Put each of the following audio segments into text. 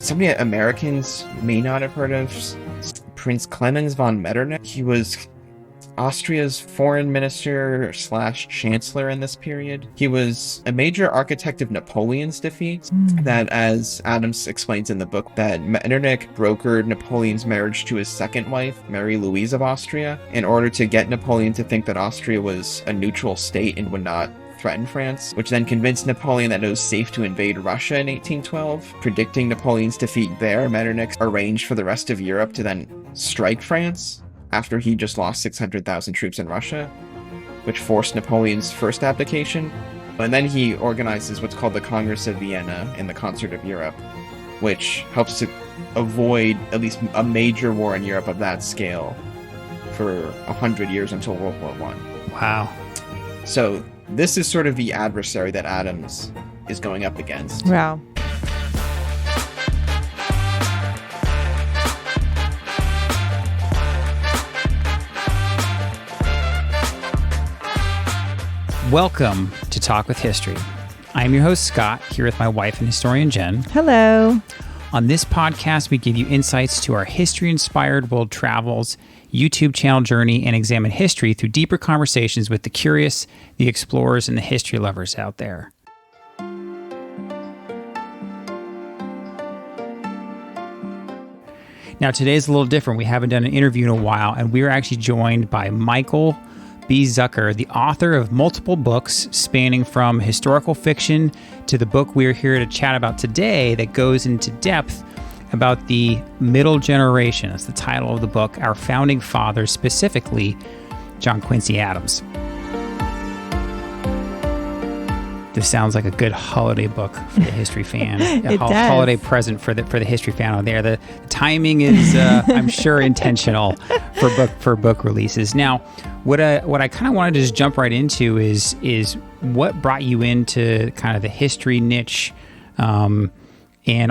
somebody that Americans may not have heard of, Prince Clemens von Metternich. He was Austria's foreign minister / chancellor in this period. He was a major architect of Napoleon's defeat, that, as Adams explains in the book, that Metternich brokered Napoleon's marriage to his second wife, Mary Louise of Austria, in order to get Napoleon to think that Austria was a neutral state and would not threaten France, which then convinced Napoleon that it was safe to invade Russia in 1812. Predicting Napoleon's defeat there, Metternich arranged for the rest of Europe to then strike France after he just lost 600,000 troops in Russia, which forced Napoleon's first abdication. And then he organizes what's called the Congress of Vienna in the Concert of Europe, which helps to avoid at least a major war in Europe of that scale for 100 years until World War I. Wow. So this is sort of the adversary that Adams is going up against. Wow. Welcome to Talk with History. I'm your host, Scott, here with my wife and historian, Jen. Hello. On this podcast, we give you insights to our history-inspired world travels, YouTube channel journey, and examine history through deeper conversations with the curious, the explorers, and the history lovers out there. Now, today's a little different. We haven't done an interview in a while, and we are actually joined by Michael B Zucker, the author of multiple books spanning from historical fiction to the book we're here to chat about today that goes into depth about the middle generation. That's the title of the book, Our Founding Fathers, specifically John Quincy Adams. This sounds like a good holiday book for the history fan. It does. Holiday present for the history fan out there. The timing is, I'm sure, intentional for book releases. Now, what I kind of wanted to just jump right into is what brought you into kind of the history niche, and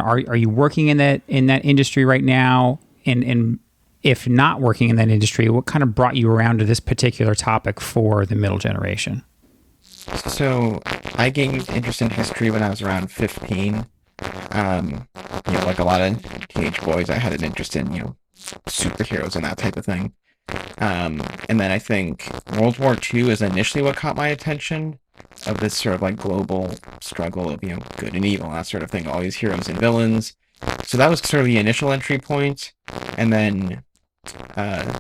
are you working in that industry right now? And if not working in that industry, what kind of brought you around to this particular topic for the middle generation? So I gained interest in history when I was around 15. Like a lot of teenage boys, I had an interest in, superheroes and that type of thing. And then I think World War II is initially what caught my attention, of this sort of like global struggle of, good and evil, that sort of thing, all these heroes and villains. So that was sort of the initial entry point. And then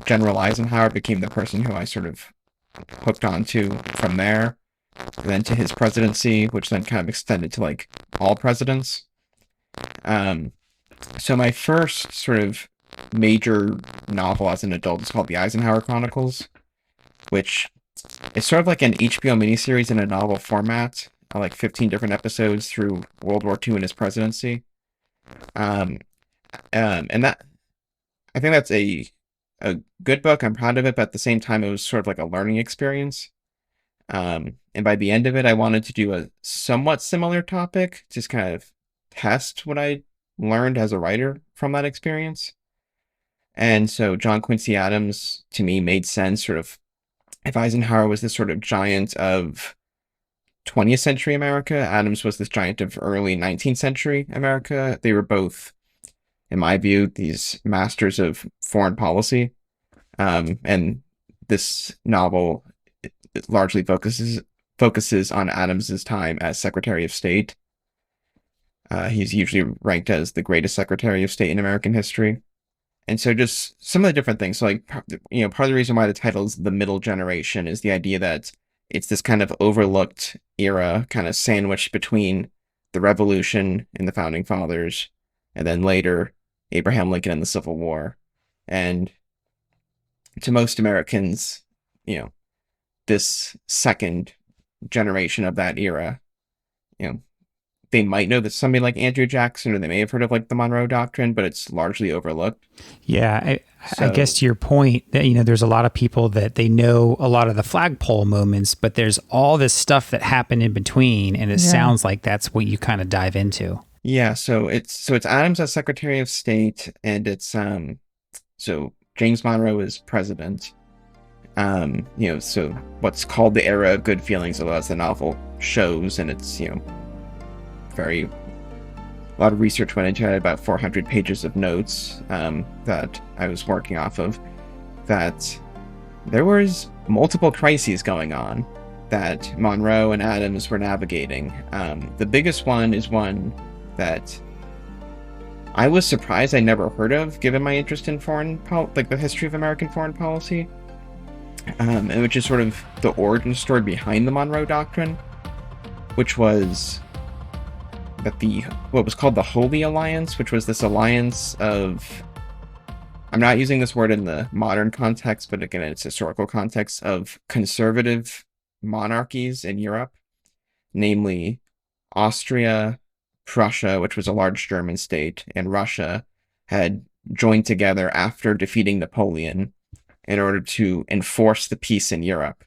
General Eisenhower became the person who I sort of hooked onto from there. Then to his presidency, which then kind of extended to like all presidents. So my first sort of major novel as an adult is called The Eisenhower Chronicles, which is sort of like an HBO miniseries in a novel format, like 15 different episodes through World War II and his presidency. And that, I think that's a good book. I'm proud of it, but at the same time, it was sort of like a learning experience. And by the end of it, I wanted to do a somewhat similar topic, just kind of test what I learned as a writer from that experience. And so John Quincy Adams, to me, made sense. Sort of, if Eisenhower was this sort of giant of 20th century America, Adams was this giant of early 19th century America. They were both, in my view, these masters of foreign policy. And this novel largely focuses on Adams's time as Secretary of State. He's usually ranked as the greatest Secretary of State in American history. And so just some of the different things. So like, part of the reason why the title is The Middle Generation is the idea that it's this kind of overlooked era, kind of sandwiched between the Revolution and the Founding Fathers, and then later Abraham Lincoln and the Civil War. And to most Americans, this second generation of that era, they might know that somebody like Andrew Jackson, or they may have heard of like the Monroe Doctrine, but it's largely overlooked. Yeah, I guess to your point that, there's a lot of people that they know a lot of the flagpole moments, but there's all this stuff that happened in between, and it sounds like that's what you kind of dive into. Yeah, so it's Adams as Secretary of State, and it's so James Monroe is president. So what's called the era of good feelings, although as the novel shows, and it's, very a lot of research went into it, about 400 pages of notes that I was working off of, that there was multiple crises going on that Monroe and Adams were navigating. The biggest one is one that I was surprised I never heard of, given my interest in the history of American foreign policy, and which is sort of the origin story behind the Monroe Doctrine, which was that what was called the Holy Alliance, which was this alliance of, I'm not using this word in the modern context, but again, it's historical context, of conservative monarchies in Europe, namely Austria, Prussia, which was a large German state, and Russia had joined together after defeating Napoleon in order to enforce the peace in Europe.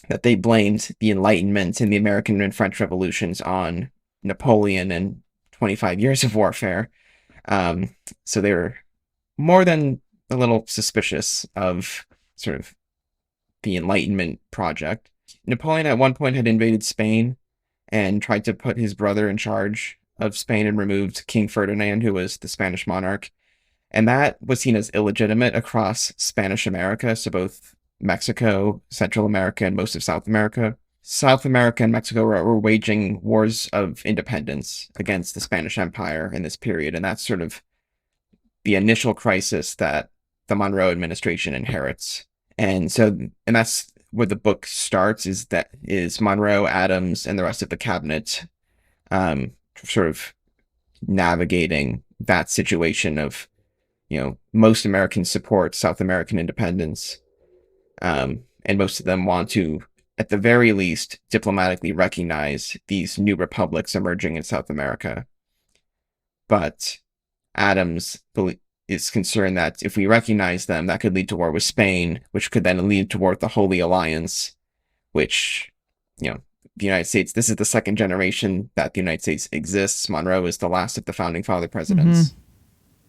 That they blamed the Enlightenment and the American and French revolutions on Napoleon and 25 years of warfare. So they were more than a little suspicious of sort of the Enlightenment project. Napoleon at one point had invaded Spain and tried to put his brother in charge of Spain and removed King Ferdinand, who was the Spanish monarch. And that was seen as illegitimate across Spanish America, so both Mexico, Central America, and most of South America. South America and Mexico were waging wars of independence against the Spanish Empire in this period, and that's sort of the initial crisis that the Monroe administration inherits. And that's where the book starts, is Monroe, Adams, and the rest of the cabinet sort of navigating that situation of, most Americans support South American independence, and most of them want to, at the very least, diplomatically recognize these new republics emerging in South America. But Adams is concerned that if we recognize them, that could lead to war with Spain, which could then lead toward the Holy Alliance, which, the United States, this is the second generation that the United States exists. Monroe is the last of the founding father presidents. Mm-hmm.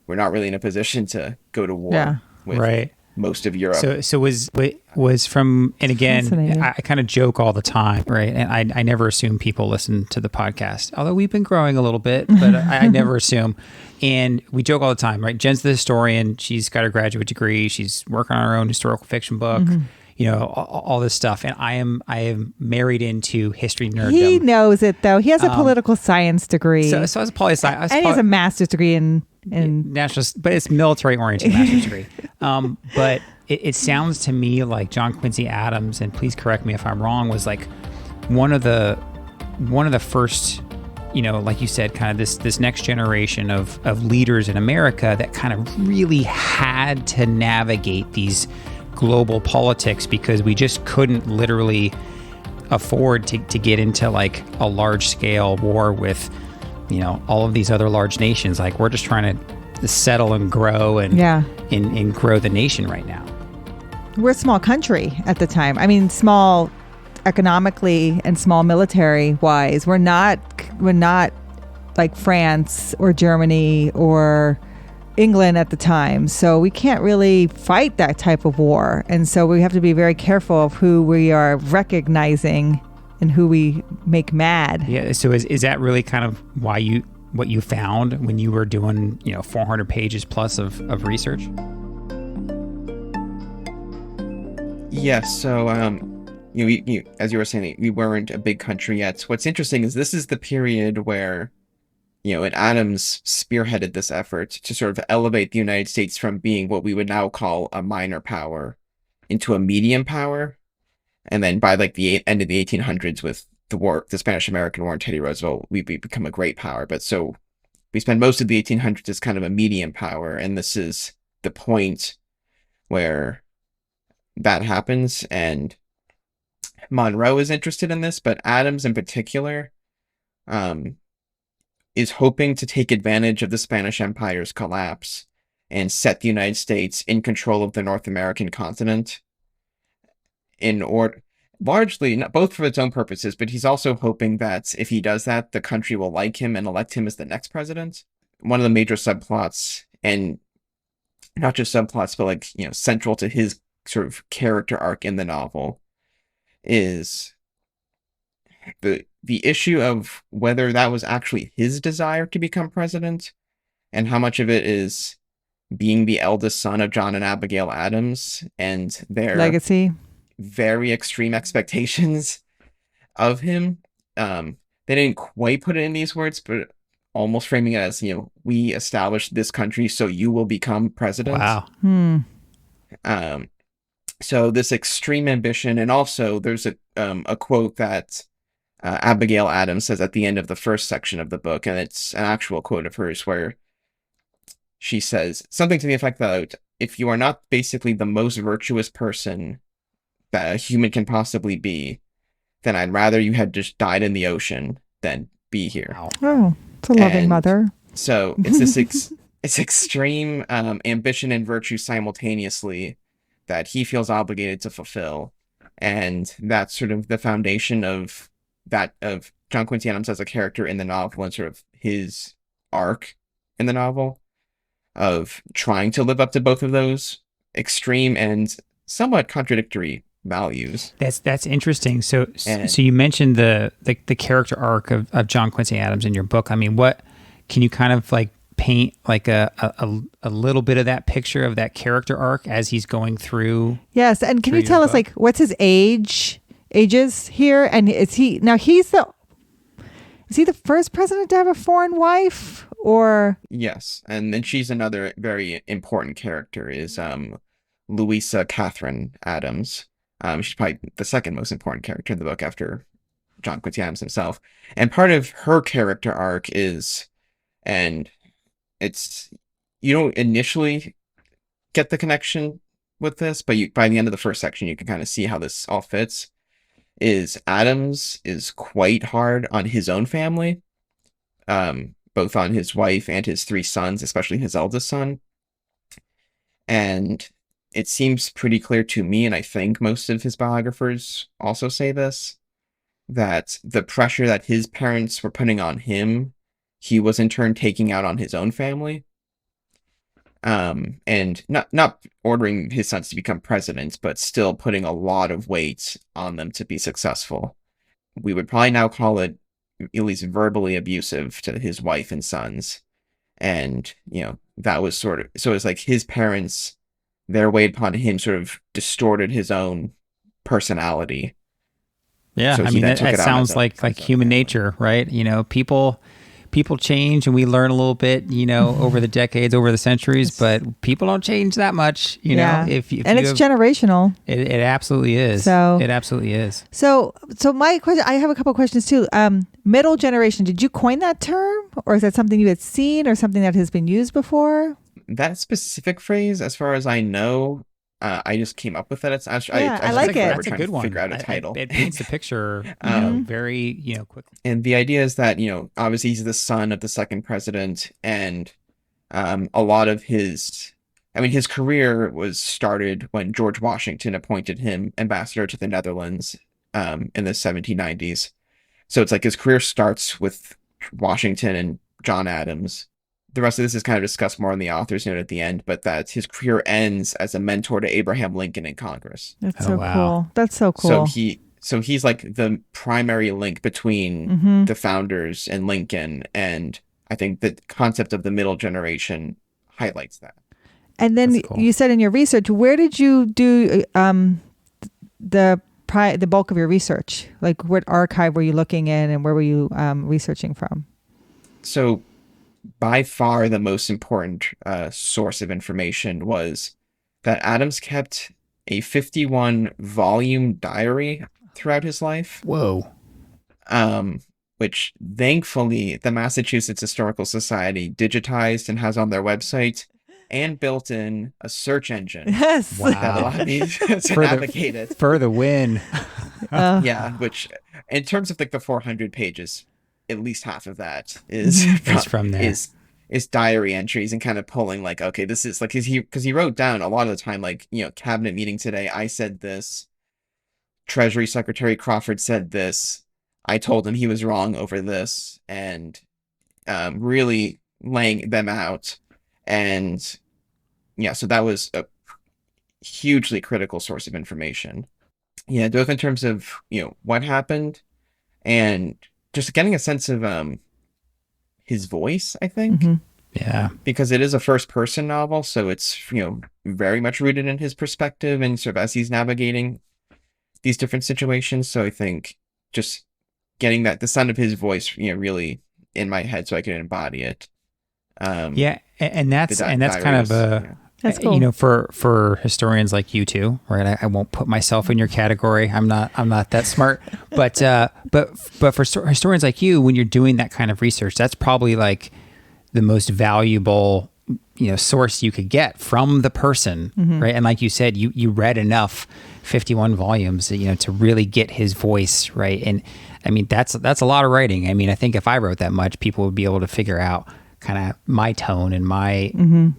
We're not really in a position to go to war with most of Europe. So was from, and again, I kind of joke all the time, right? And I never assume people listen to the podcast, although we've been growing a little bit, but I never assume. And we joke all the time, right? Jen's the historian. She's got her graduate degree. She's working on her own historical fiction book. Mm-hmm. All this stuff. And I am married into history nerddom. He knows it, though. He has a political science degree. So I was a poli-sci. And he has a master's degree in national, but it's military-oriented master's degree. But it sounds to me like John Quincy Adams, and please correct me if I'm wrong, was like one of the first, like you said, kind of this next generation of leaders in America that kind of really had to navigate these global politics, because we just couldn't literally afford to get into like a large scale war with, all of these other large nations. Like, we're just trying to settle and grow and grow the nation right now. We're a small country at the time. I mean, small economically and small military wise. We're not like France or Germany or England at the time. So we can't really fight that type of war. And so we have to be very careful of who we are recognizing and who we make mad. Yeah. So is that really kind of what you found when you were doing, 400 pages plus of research? Yes. So, as you were saying, we weren't a big country yet. What's interesting is this is the period where, and Adams spearheaded this effort to sort of elevate the United States from being what we would now call a minor power into a medium power. And then by like the end of the 1800s, with the Spanish-American War and Teddy Roosevelt, we become a great power. But so we spend most of the 1800s as kind of a medium power. And this is the point where that happens. And Monroe is interested in this, but Adams in particular, is hoping to take advantage of the Spanish Empire's collapse and set the United States in control of the North American continent, largely, not both for its own purposes, but he's also hoping that if he does that, the country will like him and elect him as the next president. One of the major subplots, and not just subplots, but like, central to his sort of character arc in the novel, is the the issue of whether that was actually his desire to become president and how much of it is being the eldest son of John and Abigail Adams and their Legacy. very extreme expectations of him. They didn't quite put it in these words, but almost framing it as, we established this country so you will become president. Wow. So this extreme ambition, and also there's a quote that Abigail Adams says at the end of the first section of the book, and it's an actual quote of hers where she says something to the effect that if you are not basically the most virtuous person that a human can possibly be, then I'd rather you had just died in the ocean than be here. Wow. Oh, it's a loving mother. So it's this it's extreme ambition and virtue simultaneously that he feels obligated to fulfill, and that's sort of the foundation of John Quincy Adams as a character in the novel and sort of his arc in the novel of trying to live up to both of those extreme and somewhat contradictory values. That's interesting. So you mentioned the character arc of John Quincy Adams in your book. I mean, what can you kind of like paint like a little bit of that picture of that character arc as he's going through? Yes, and can you tell us like what's his ages here? And is he the first president to have a foreign wife, or? Yes, and then she's another very important character is Louisa Catherine Adams. She's probably the second most important character in the book after John Quincy Adams himself. And part of her character arc is, and you don't initially get the connection with this, but by the end of the first section, you can kind of see how this all fits, is Adams is quite hard on his own family, both on his wife and his 3 sons, especially his eldest son. And it seems pretty clear to me, and I think most of his biographers also say this, that the pressure that his parents were putting on him, he was in turn taking out on his own family. And not ordering his sons to become presidents, but still putting a lot of weight on them to be successful. We would probably now call it at least verbally abusive to his wife and sons. And, that was so it's like his parents, their weight upon him sort of distorted his own personality. Yeah, So I mean, that sounds like human nature, right? People change and we learn a little bit, over the decades, over the centuries, but people don't change that much, Yeah. know. If and it's generational. It absolutely is. So it absolutely is. So my question, I have a couple of questions too. Middle generation, did you coin that term, or is that something you had seen, or something that has been used before? That specific phrase, as far as I know, I just came up with it. I like it. That's a good one. Figure out a title. It paints the picture, very, quickly. And the idea is that, obviously he's the son of the second president, and a lot of his career was started when George Washington appointed him ambassador to the Netherlands in the 1790s. So it's like his career starts with Washington and John Adams. The rest of this is kind of discussed more in the author's note at the end, but that his career ends as a mentor to Abraham Lincoln in Congress. That's so cool. That's so cool. So he's like the primary link between the founders and Lincoln, and I think the concept of the middle generation highlights that. And then you said in your research, where did you do the bulk of your research? Like, what archive were you looking in, and where were you researching from? So by far the most important source of information was that Adams kept a 51-volume diary throughout his life. Whoa. Which thankfully the Massachusetts Historical Society digitized and has on their website, and built in a search engine. Yes. Wow. That allowed me to navigate it. For the win. Yeah, which in terms of like the 400 pages, at least half of that is from there. Is diary entries and kind of pulling like, okay, this is like, because he wrote down a lot of the time, like, cabinet meeting today, I said this, Treasury Secretary Crawford said this, I told him he was wrong over this, and really laying them out. And yeah, so that was a hugely critical source of information. Yeah, both in terms of, what happened, and just getting a sense of his voice, I think. Mm-hmm. Yeah. Because it is a first person novel, so it's, very much rooted in his perspective and sort of as he's navigating these different situations. So I think just getting the sound of his voice, really in my head so I can embody it. Yeah, and that's kind of That's cool. For historians like you two, right? I won't put myself in your category. I'm not that smart, but for historians like you, when you're doing that kind of research, that's probably like the most valuable source you could get from the person, right? And like you said, you read enough 51 volumes to really get his voice, right? And I mean that's a lot of writing. I mean, I think if I wrote that much, people would be able to figure out kind of my tone and my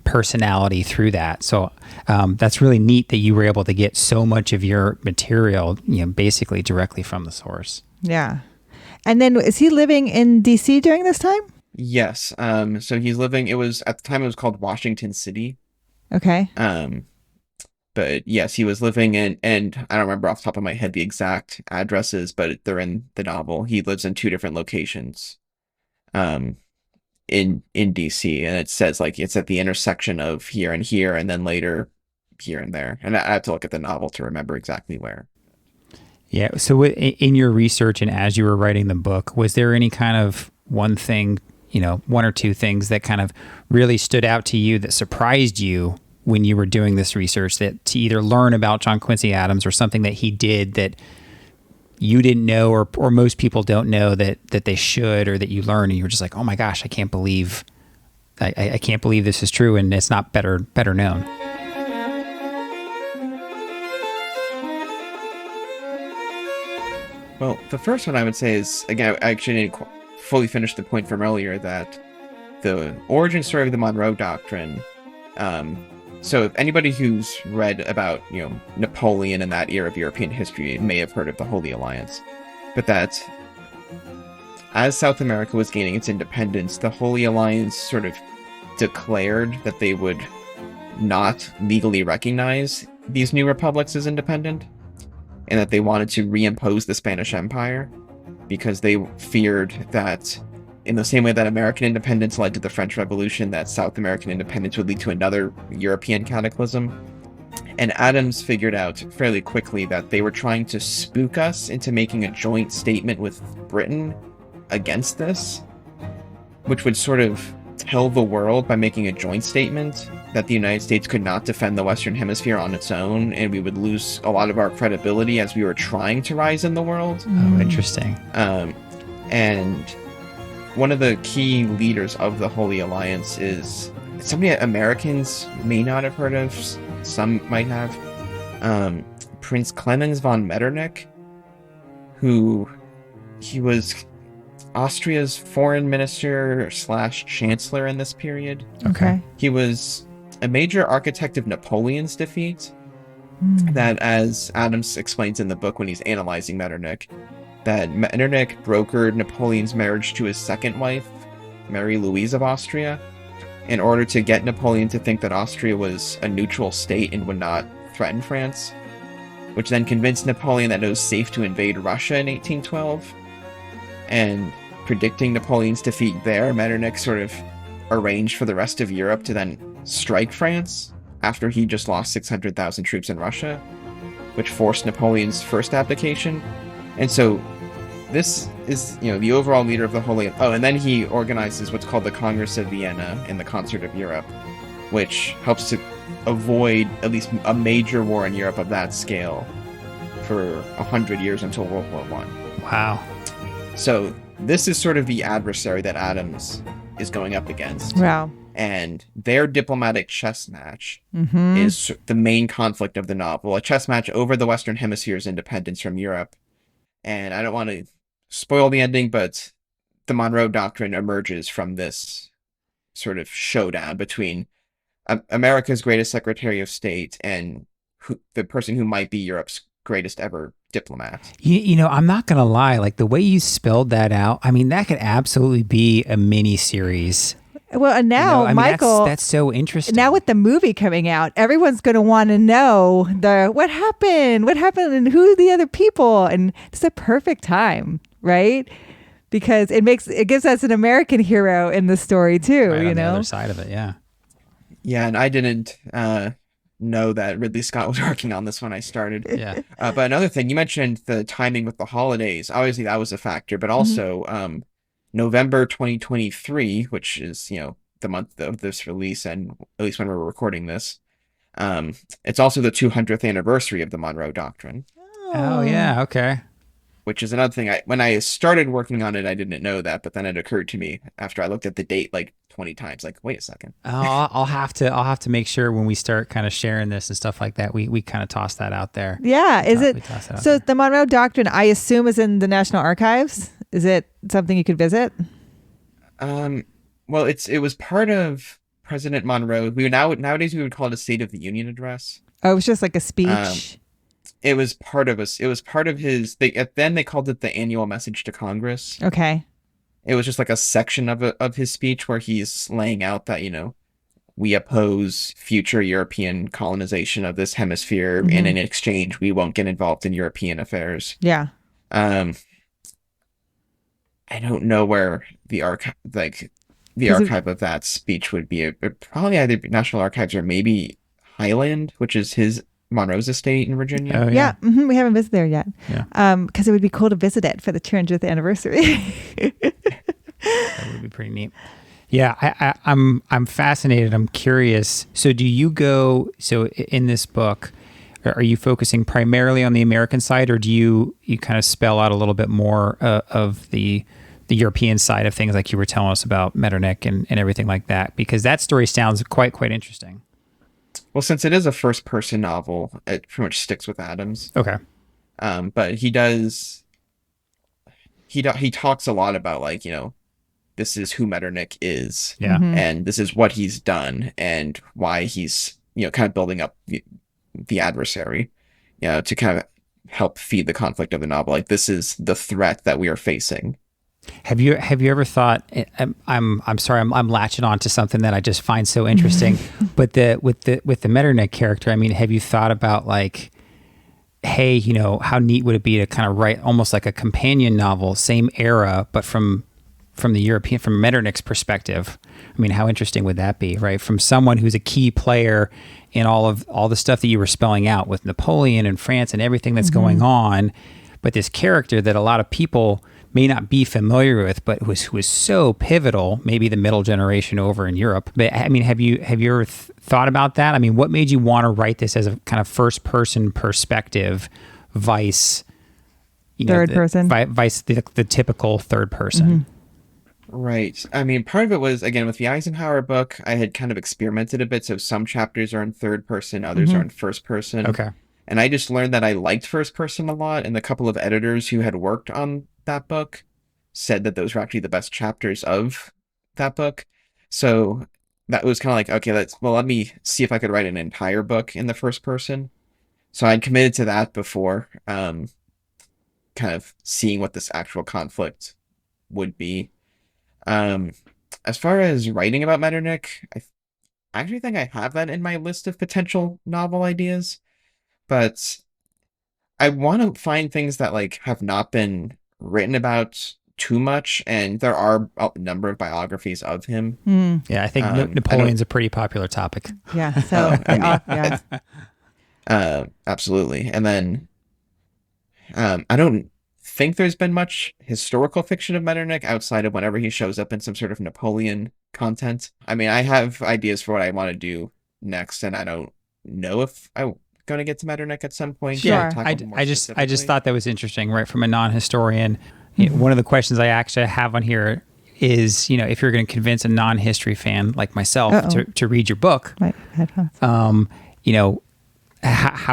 personality through that. So that's really neat that you were able to get so much of your material, basically directly from the source. Yeah. And then is he living in DC during this time? Yes. So he's living, at the time it was called Washington City. Okay. But yes, he was living in, and I don't remember off the top of my head the exact addresses, but they're in the novel. He lives in 2 different locations. In DC, and it says like it's at the intersection of here and here, and then later here and there. And I have to look at the novel to remember exactly where. Yeah. So in your research and as you were writing the book, was there any kind of one thing, 1 or 2 things that kind of really stood out to you that surprised you when you were doing this research, that to either learn about John Quincy Adams or something that he did that you didn't know, or most people don't know that they should, or that you learn and you're just like, oh my gosh, I can't believe this is true and it's not better known? Well, the first one I would say is, again, I actually didn't fully finish the point from earlier, that the origin story of the Monroe Doctrine, so if anybody who's read about, Napoleon and that era of European history may have heard of the Holy Alliance. But that as South America was gaining its independence, the Holy Alliance sort of declared that they would not legally recognize these new republics as independent, and that they wanted to reimpose the Spanish Empire because they feared that in the same way that American independence led to the French Revolution, that South American independence would lead to another European cataclysm. And Adams figured out fairly quickly that they were trying to spook us into making a joint statement with Britain against this, which would sort of tell the world by making a joint statement that the United States could not defend the Western Hemisphere on its own, and we would lose a lot of our credibility as we were trying to rise in the world. Oh, interesting. And one of the key leaders of the Holy Alliance is somebody that Americans may not have heard of, some might have, Prince Clemens von Metternich, he was Austria's foreign minister / chancellor in this period. Okay. He was a major architect of Napoleon's defeat, that, as Adams explains in the book when he's analyzing Metternich, that Metternich brokered Napoleon's marriage to his second wife, Mary Louise of Austria, in order to get Napoleon to think that Austria was a neutral state and would not threaten France, which then convinced Napoleon that it was safe to invade Russia in 1812. And predicting Napoleon's defeat there, Metternich sort of arranged for the rest of Europe to then strike France after he just lost 600,000 troops in Russia, which forced Napoleon's first abdication. And so this is, the overall leader of the Holy... Oh, and then he organizes what's called the Congress of Vienna and the Concert of Europe, which helps to avoid at least a major war in Europe of that scale for 100 years until World War I. Wow. So this is sort of the adversary that Adams is going up against. Wow. And their diplomatic chess match is the main conflict of the novel, a chess match over the Western Hemisphere's independence from Europe. And I don't want to spoil the ending, but the Monroe Doctrine emerges from this sort of showdown between America's greatest Secretary of State and the person who might be Europe's greatest ever diplomat. I'm not going to lie, like the way you spelled that out, I mean, that could absolutely be a mini series. Well, and now, Michael, that's so interesting. Now with the movie coming out, everyone's going to want to know what happened, and who are the other people, and it's a perfect time, right? because it gives us an American hero in the story too. Right you on the know, other side of it, yeah. Yeah, and I didn't know that Ridley Scott was working on this when I started. Yeah. But another thing, you mentioned the timing with the holidays. Obviously, that was a factor, but also November 2023, which is, the month of this release, and at least when we're recording this, it's also the 200th anniversary of the Monroe Doctrine, Oh, yeah, okay. which is another thing. When I started working on it, I didn't know that, but then it occurred to me after I looked at the date like 20 times, like, wait a second. I'll have to make sure when we start kind of sharing this and stuff like that, we kind of toss that out there. Yeah, is it so? There. The Monroe Doctrine, I assume, is in the National Archives. Is it something you could visit? Well, it was part of President Monroe. Nowadays we would call it a State of the Union address. Oh, it was just like a speech. It was part of his. Then they called it the annual message to Congress. Okay. It was just like a section of his speech where he's laying out that we oppose future European colonization of this hemisphere, and in exchange we won't get involved in European affairs. Yeah. I don't know where the archive of that speech would be. Probably either National Archives or maybe Highland, which is Monroe's estate in Virginia. Oh, yeah. We haven't visited there yet. Yeah. Because it would be cool to visit it for the 200th anniversary. That would be pretty neat. Yeah, I'm fascinated. I'm curious. So in this book, are you focusing primarily on the American side, or do you kind of spell out a little bit more of the European side of things, like you were telling us about Metternich and everything like that? Because that story sounds quite interesting. Well, since it is a first-person novel, it pretty much sticks with Adams. Okay. But he talks a lot about this is who Metternich is. Yeah. And this is what he's done and why he's, kind of building up the adversary, to kind of help feed the conflict of the novel. Like, this is the threat that we are facing. Have you ever thought? I'm sorry, I'm latching on to something that I just find so interesting. But with the Metternich character, I mean, have you thought about like, hey, how neat would it be to kind of write almost like a companion novel, same era, but from Metternich's perspective? I mean, how interesting would that be, right? From someone who's a key player in all the stuff that you were spelling out with Napoleon and France and everything that's going on, but this character that a lot of people may not be familiar with, but who was so pivotal, maybe the middle generation over in Europe. But I mean, have you ever thought about that? I mean, what made you want to write this as a kind of first person perspective, vice third person, vice the typical third person? Right. I mean, part of it was, again, with the Eisenhower book, I had kind of experimented a bit. So some chapters are in third person, others are in first person. Okay. And I just learned that I liked first person a lot. And the couple of editors who had worked on that book said that those were actually the best chapters of that book. So that was kind of like, okay, let me see if I could write an entire book in the first person. So I'd committed to that before, kind of seeing what this actual conflict would be. As far as writing about Metternich, I actually think I have that in my list of potential novel ideas, but I want to find things that have not been written about too much, and there are a number of biographies of him. Yeah, I think Napoleon's a pretty popular topic. Yeah, so absolutely. And then I don't think there's been much historical fiction of Metternich outside of whenever he shows up in some sort of Napoleon content. I mean, I have ideas for what I want to do next, and I don't know if I'm going to get to Metternich at some point. Sure. I just thought that was interesting, right? From a non-historian, one of the questions I actually have on here is, if you're going to convince a non-history fan like myself to read your book, how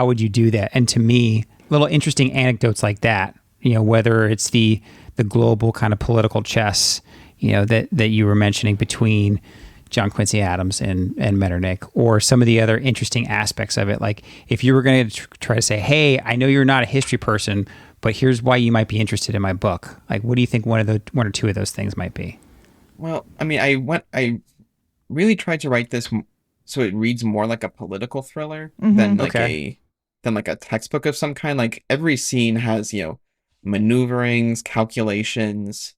would you do that? And to me, little interesting anecdotes like that, whether it's the global kind of political chess, that you were mentioning between John Quincy Adams and Metternich, or some of the other interesting aspects of it. Like if you were going to try to say, hey, I know you're not a history person, but here's why you might be interested in my book. Like, what do you think one or two of those things might be? Well, I mean, I really tried to write this so it reads more like a political thriller than like a textbook of some kind. Like every scene has, maneuverings, calculations,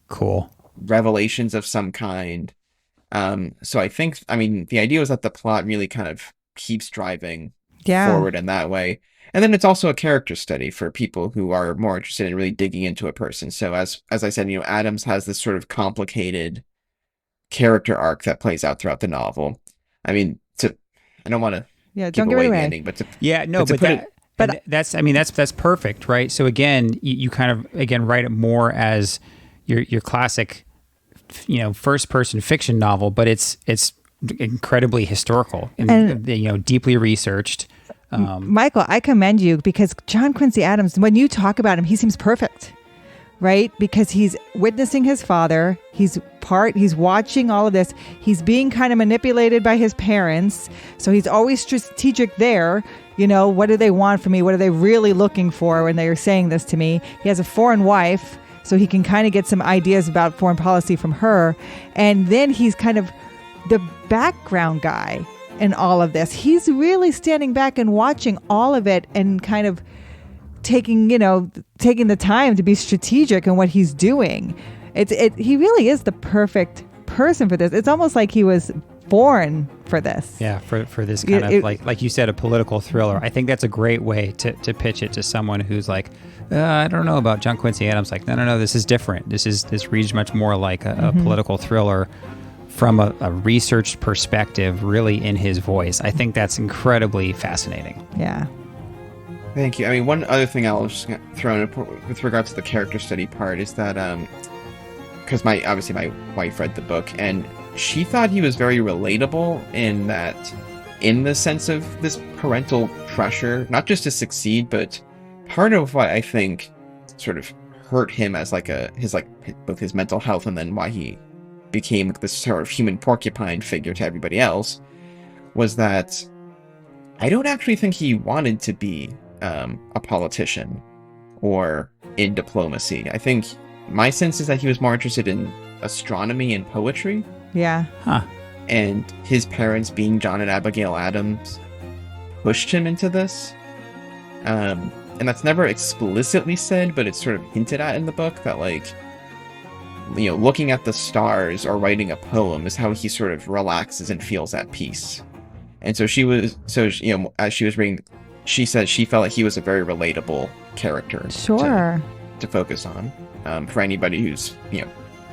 Cool. revelations of some kind. So I think, I mean, the idea was that the plot really kind of keeps driving forward in that way. And then it's also a character study for people who are more interested in really digging into a person. So as I said, Adams has this sort of complicated character arc that plays out throughout the novel. I mean, I don't want to Yeah, give don't give away it the away. ending, but but that's perfect, right? So again, you kind of write it more as your classic, first person fiction novel, but it's incredibly historical and deeply researched. Michael, I commend you, because John Quincy Adams, when you talk about him, he seems perfect, right? Because he's witnessing his father. He's watching all of this. He's being kind of manipulated by his parents. So he's always strategic there. What do they want from me? What are they really looking for when they are saying this to me? He has a foreign wife, so he can kind of get some ideas about foreign policy from her. And then he's kind of the background guy in all of this. He's really standing back and watching all of it and kind of taking the time to be strategic in what he's doing. He really is the perfect person for this. It's almost like he was born for this. Yeah, for this kind of like you said, a political thriller. I think that's a great way to pitch it to someone who's like, I don't know about John Quincy Adams. Like, no, this is different. This reads much more like a political thriller from a researched perspective, really in his voice. I think that's incredibly fascinating. Yeah. Thank you. I mean, one other thing I'll just throw in with regards to the character study part is that, because my wife read the book, and she thought he was very relatable in the sense of this parental pressure, not just to succeed, but part of what I think sort of hurt him as both his mental health and then why he became this sort of human porcupine figure to everybody else was that I don't actually think he wanted to be a politician or in diplomacy. I think my sense is that he was more interested in astronomy and poetry. Yeah. Huh. And his parents, being John and Abigail Adams, pushed him into this. And that's never explicitly said, but it's sort of hinted at in the book that, looking at the stars or writing a poem is how he sort of relaxes and feels at peace. And so as she was reading, she said she felt like he was a very relatable character. Sure. To focus on for anybody who's,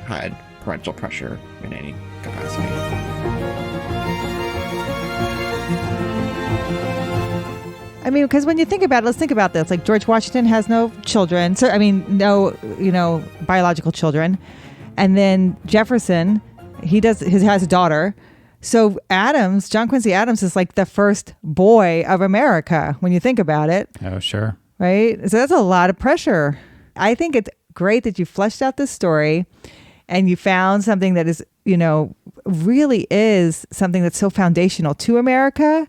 had parental pressure in any capacity. I mean, because when you think about it, let's think about this. Like, George Washington has no children. So, I mean, no, biological children. And then Jefferson, has a daughter. So John Quincy Adams is like the first boy of America when you think about it. Oh, sure. Right? So that's a lot of pressure. I think it's great that you fleshed out this story and you found something that is, really is something that's so foundational to America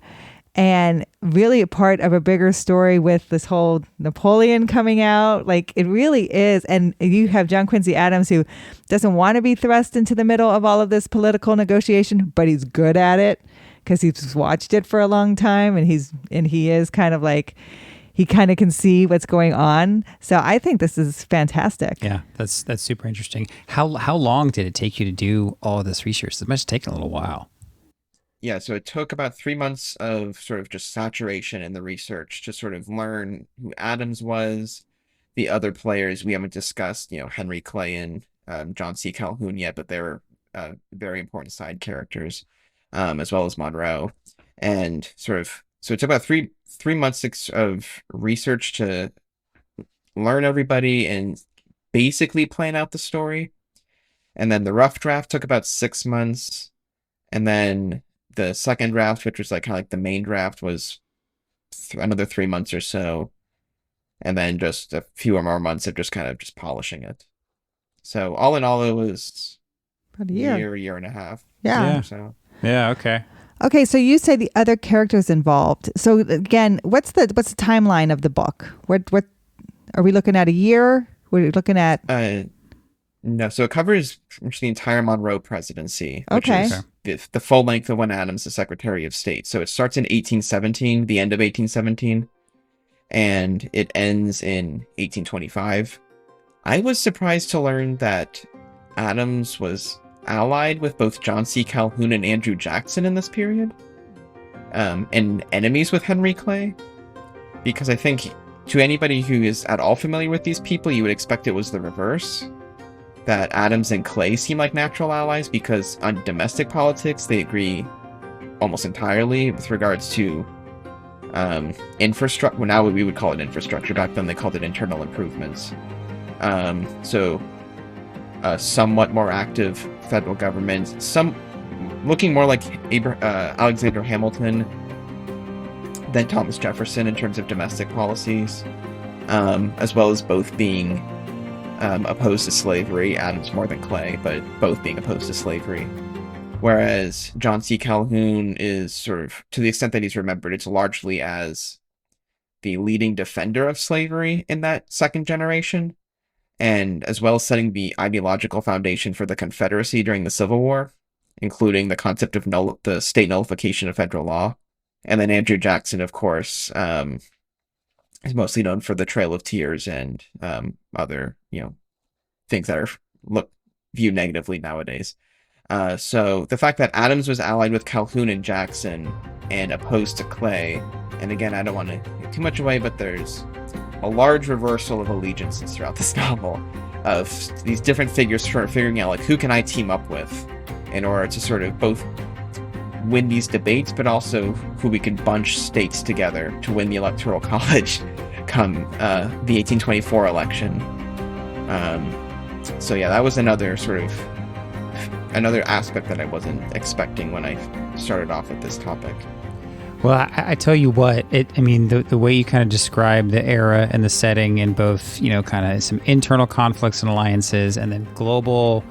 and really a part of a bigger story with this whole Napoleon coming out. Like, it really is. And you have John Quincy Adams, who doesn't want to be thrust into the middle of all of this political negotiation, but he's good at it because he's watched it for a long time. And he is kind of like, he kind of can see what's going on. So I think this is fantastic. Yeah, that's super interesting. How long did it take you to do all of this research? It must have taken a little while. Yeah, so it took about 3 months of sort of just saturation in the research to sort of learn who Adams was, the other players we haven't discussed, Henry Clay and John C. Calhoun yet, but they're very important side characters, as well as Monroe. And so it took about three months of research to learn everybody and basically plan out the story. And then the rough draft took about 6 months. And then the second draft, which was kind of like the main draft, was another 3 months or so. And then just a few more months of just kind of just polishing it. So all in all, it was about a year and a half. Yeah. So. Yeah. Okay. Okay, so you say the other characters involved. So again, what's the timeline of the book? What are we looking at? A year? What are we looking at? No, so it covers the entire Monroe presidency, which Okay. is the full length of when Adams is Secretary of State. So it starts in 1817, the end of 1817, and it ends in 1825. I was surprised to learn that Adams was allied with both John C. Calhoun and Andrew Jackson in this period, and enemies with Henry Clay, because I think to anybody who is at all familiar with these people, you would expect it was the reverse, that Adams and Clay seem like natural allies, because on domestic politics, they agree almost entirely with regards to infrastructure. Well, now we would call it infrastructure. Back then, they called it internal improvements. So a somewhat more active federal government, some looking more like Alexander Hamilton than Thomas Jefferson in terms of domestic policies, as well as both being opposed to slavery. Adams more than Clay, but both being opposed to slavery. Whereas John C. Calhoun is sort of, to the extent that he's remembered, it's largely as the leading defender of slavery in that second generation, and as well as setting the ideological foundation for the Confederacy during the Civil War, including the concept of the state nullification of federal law. And then Andrew Jackson, of course, is mostly known for the Trail of Tears and other, things that are viewed negatively nowadays. So the fact that Adams was allied with Calhoun and Jackson and opposed to Clay, and again, I don't want to give too much away, but there's a large reversal of allegiances throughout this novel of these different figures sort of figuring out, like, who can I team up with in order to sort of both win these debates, but also who we can bunch states together to win the Electoral College come the 1824 election. So yeah, that was another aspect that I wasn't expecting when I started off with this topic. Well, I tell you what, the way you kind of describe the era and the setting in both, kind of some internal conflicts and alliances, and then global,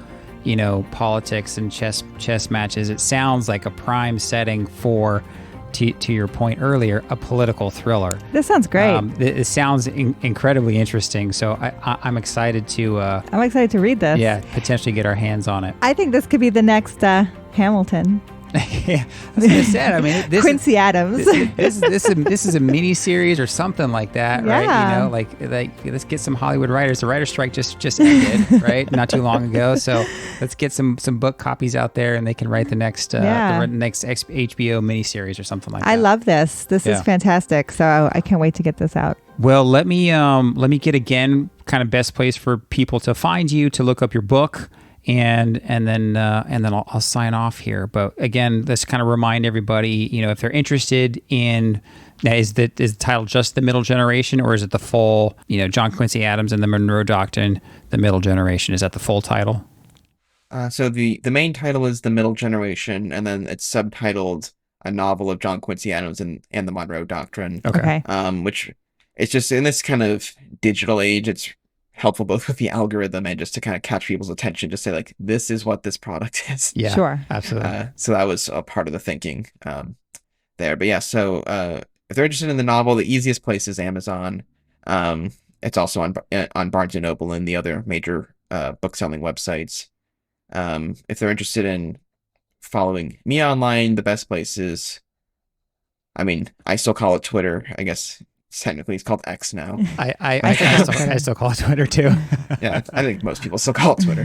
politics and chess matches, it sounds like a prime setting for, to your point earlier, a political thriller. This sounds great. It sounds incredibly interesting. So I'm excited to... I'm excited to read this. Yeah, potentially get our hands on it. I think this could be the next Hamilton. Yeah, that's what I said. This Quincy Adams. This is a mini series or something like that, yeah. right? Like let's get some Hollywood writers. The writer's strike just ended, right? Not too long ago. So let's get some book copies out there, and they can write the next HBO miniseries or something like that. I love this. This is fantastic. So I can't wait to get this out. Well, let me get again kind of best place for people to find you, to look up your book. And then I'll sign off here. But again, let's kind of remind everybody, if they're interested in, is the title just The Middle Generation, or is it the full, John Quincy Adams and the Monroe Doctrine, The Middle Generation? Is that the full title? So the main title is The Middle Generation, and then it's subtitled A Novel of John Quincy Adams and the Monroe Doctrine. Okay. Which it's just, in this kind of digital age, it's helpful both with the algorithm and just to kind of catch people's attention, just say, like, this is what this product is. Yeah, sure. Absolutely. So that was a part of the thinking there. But yeah, so if they're interested in the novel, the easiest place is Amazon. It's also on Barnes & Noble and the other major book-selling websites. If they're interested in following me online, the best place is, I still call it Twitter, I guess. Technically, it's called X now. I still call it Twitter too. Yeah, I think most people still call it Twitter.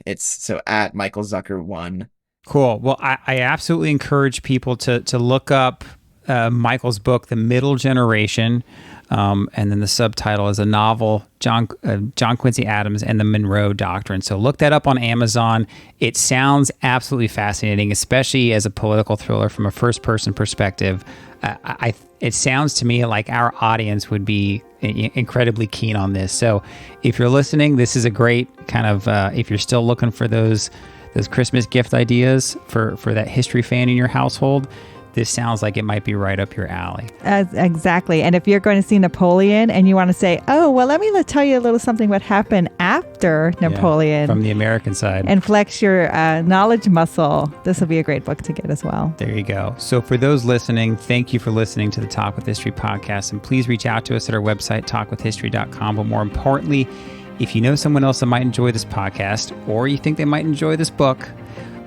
It's at Michael Zucker 1. Cool. Well, I absolutely encourage people to look up Michael's book, The Middle Generation, and then the subtitle is a novel, John Quincy Adams and the Monroe Doctrine. So look that up on Amazon. It sounds absolutely fascinating, especially as a political thriller from a first-person perspective. It sounds to me like our audience would be incredibly keen on this. So if you're listening, this is a great kind of, if you're still looking for those Christmas gift ideas for that history fan in your household, this sounds like it might be right up your alley. Exactly. And if you're going to see Napoleon and you want to say, oh, well, let me tell you a little something what happened after Napoleon. From the American side. And flex your knowledge muscle. This will be a great book to get as well. There you go. So for those listening, thank you for listening to the Talk with History podcast. And please reach out to us at our website, talkwithhistory.com. But more importantly, if you know someone else that might enjoy this podcast, or you think they might enjoy this book,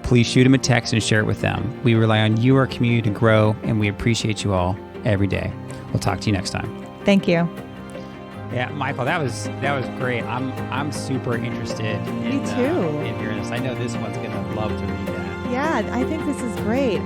please shoot them a text and share it with them. We rely on you, our community, to grow, and we appreciate you all every day. We'll talk to you next time. Thank you. Yeah, Michael, that was great. I'm super interested in, Me too. In hearing this. I know this one's gonna love to read that. Yeah, I think this is great.